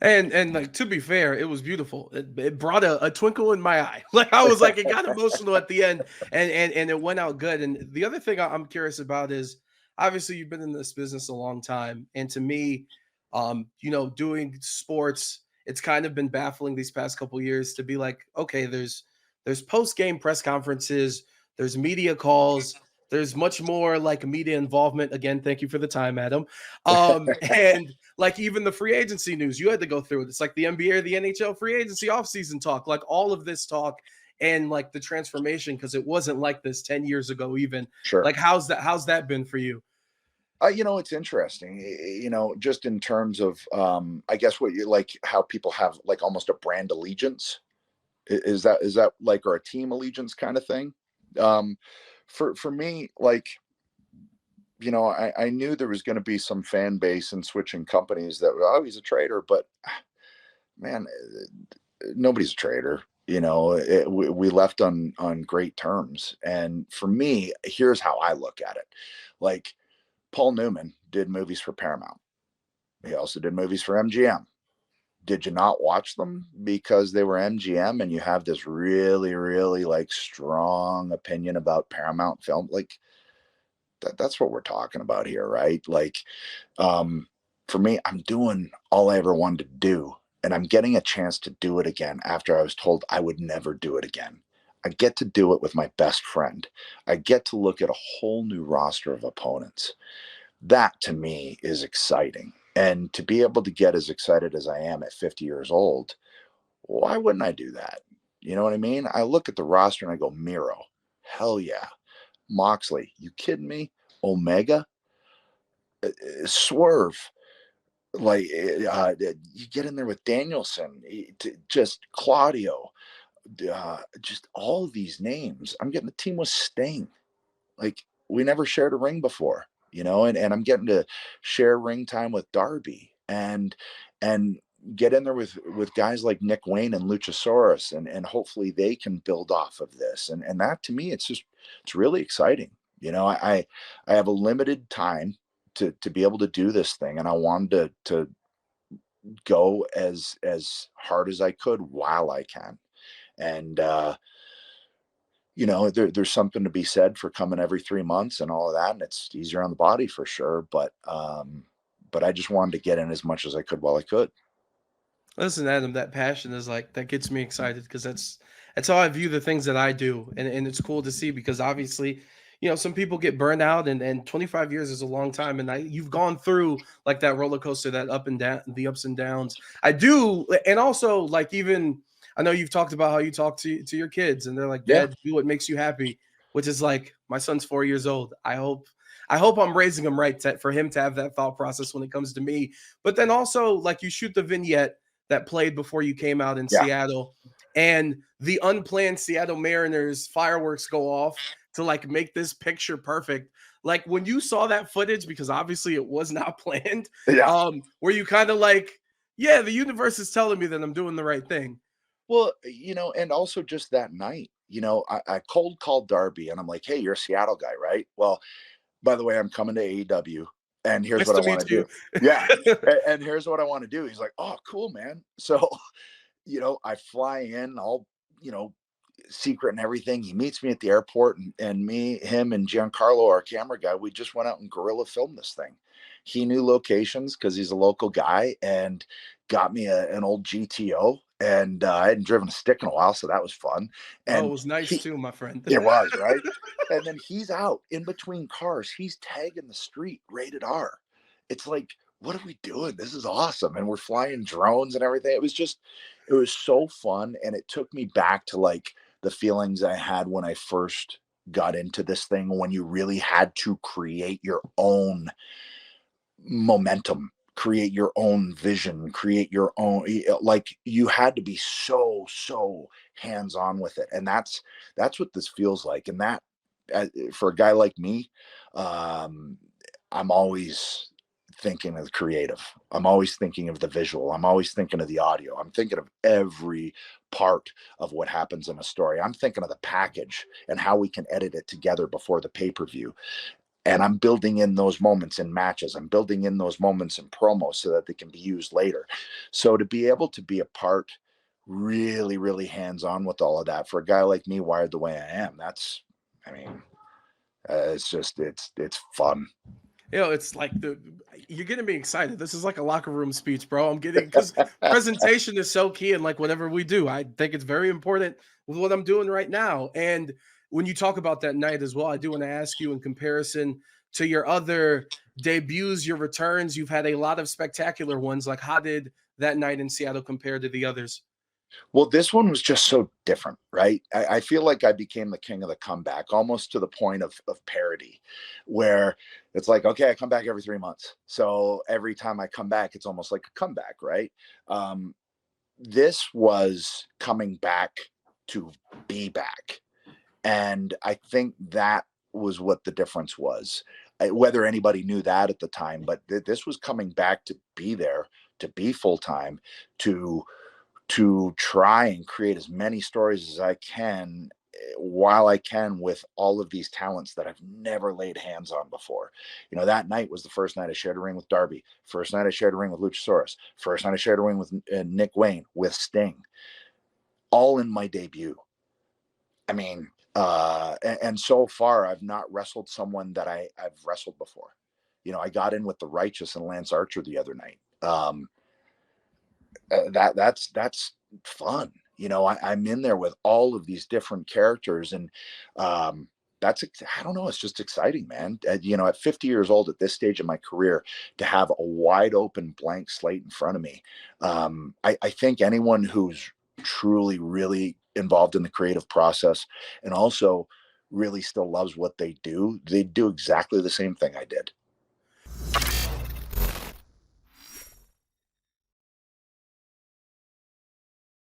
And like, to be fair, it was beautiful. It brought a twinkle in my eye. Like, I was like, it got emotional at the end, and it went out good. And the other thing I'm curious about is, obviously you've been in this business a long time, and to me, doing sports, it's kind of been baffling these past couple years to be like, okay, there's post game press conferences, there's media calls, there's much more like media involvement. Again, thank you for the time, Adam. And like, even the free agency news, you had to go through it. It's like the NBA or the NHL free agency offseason talk, like all of this talk, and like the transformation, because it wasn't like this 10 years ago, even. Sure. Like, how's that been for you? It's interesting, just in terms of, I guess what you like, how people have like almost a brand allegiance. Is that like, or a team allegiance kind of thing? Um, for me, like, I knew there was going to be some fan base and switching companies that, oh, he's a traitor, but man, nobody's a traitor. We left on great terms. And for me, here's how I look at it. Like, Paul Newman did movies for Paramount. He also did movies for MGM. Did you not watch them because they were MGM and you have this really, really like strong opinion about Paramount film? Like, that's what we're talking about here, right? Like, for me, I'm doing all I ever wanted to do, and I'm getting a chance to do it again after I was told I would never do it again. I get to do it with my best friend. I get to look at a whole new roster of opponents. That to me is exciting. And to be able to get as excited as I am at 50 years old, why wouldn't I do that? You know what I mean? I look at the roster and I go, Miro, hell yeah. Moxley, you kidding me? Omega, Swerve, like, you get in there with Danielson, just Claudio, just all of these names. I'm getting the team with Sting. Like, we never shared a ring before, and I'm getting to share ring time with Darby and get in there with guys like Nick Wayne and Luchasaurus, and hopefully they can build off of this. And that to me, it's really exciting. I have a limited time to be able to do this thing, and I wanted to go as hard as I could while I can. And there's something to be said for coming every 3 months and all of that, and it's easier on the body for sure. But I just wanted to get in as much as I could while I could. Listen, Adam, that passion is like, that gets me excited, because that's how I view the things that I do, and it's cool to see, because obviously, some people get burned out, and 25 years is a long time, and you've gone through like that roller coaster, that up and down, the ups and downs. I do, and also, like, even I know you've talked about how you talk to your kids, and they're like, Yeah. "Dad, do what makes you happy," which is like, my son's 4 years old. I hope I'm raising him right, for him to have that thought process when it comes to me. But then also, like, you shoot the vignette that played before you came out in Yeah. Seattle, and the unplanned Seattle Mariners fireworks go off to like make this picture perfect. Like, when you saw that footage, because obviously it was not planned, Yeah. were you kind of like, yeah, the universe is telling me that I'm doing the right thing? Well, and also just that night, I cold called Darby and I'm like, hey, you're a Seattle guy, right? Well, by the way, I'm coming to AEW and here's Nice what I to want meet to do. you. Yeah. And here's what I want to do. He's like, oh, cool, man. So, I fly in all, secret and everything. He meets me at the airport, and me, him, and Giancarlo, our camera guy, we just went out and guerrilla filmed this thing. He knew locations because he's a local guy, and got me an old GTO. And I hadn't driven a stick in a while, so that was fun. Oh, it And was nice too, my friend. it was right. And then he's out in between cars. He's tagging the street rated R. It's like, what are we doing? This is awesome. And we're flying drones and everything. It was so fun. And it took me back to like the feelings I had when I first got into this thing, when you really had to create your own momentum, create your own vision, create your own, like, you had to be so hands on with it. And that's what this feels like. And that, for a guy like me, um I'm always thinking of the creative. I'm always thinking of the visual. I'm always thinking of the audio. I'm thinking of every part of what happens in a story. I'm thinking of the package and how we can edit it together before the pay-per-view. And I'm building in those moments in matches. I'm building in those moments in promos so that they can be used later. So to be able to be a part, really, really hands-on with all of that for a guy like me, wired the way I am, that's, I mean, it's fun. It's like you're getting me excited. This is like a locker room speech, bro. I'm getting, because presentation is so key in like whatever we do. I think it's very important with what I'm doing right now. And when you talk about that night as well, I do want to ask you, in comparison to your other debuts, your returns, you've had a lot of spectacular ones. Like, how did that night in Seattle compare to the others? Well, this one was just so different, right? I feel like I became the king of the comeback, almost to the point of parody, where it's like, okay, I come back every 3 months. So every time I come back, it's almost like a comeback, right? This was coming back to be back. And I think that was what the difference was. Whether anybody knew that at the time, but this was coming back to be there, to be full time, to try and create as many stories as I can while I can with all of these talents that I've never laid hands on before. You know, that night was the first night I shared a ring with Darby, first night I shared a ring with Luchasaurus, first night I shared a ring with Nick Wayne, with Sting, all in my debut. I mean, and so far I've not wrestled someone that I've wrestled before. You know, I got in with the Righteous and Lance Archer the other night. That's fun. You know, I'm in there with all of these different characters, and that's, I don't know, it's just exciting, man. You know, at 50 years old, at this stage of my career, to have a wide open blank slate in front of me, I think anyone who's truly, really involved in the creative process and also really still loves what they do exactly the same thing I did.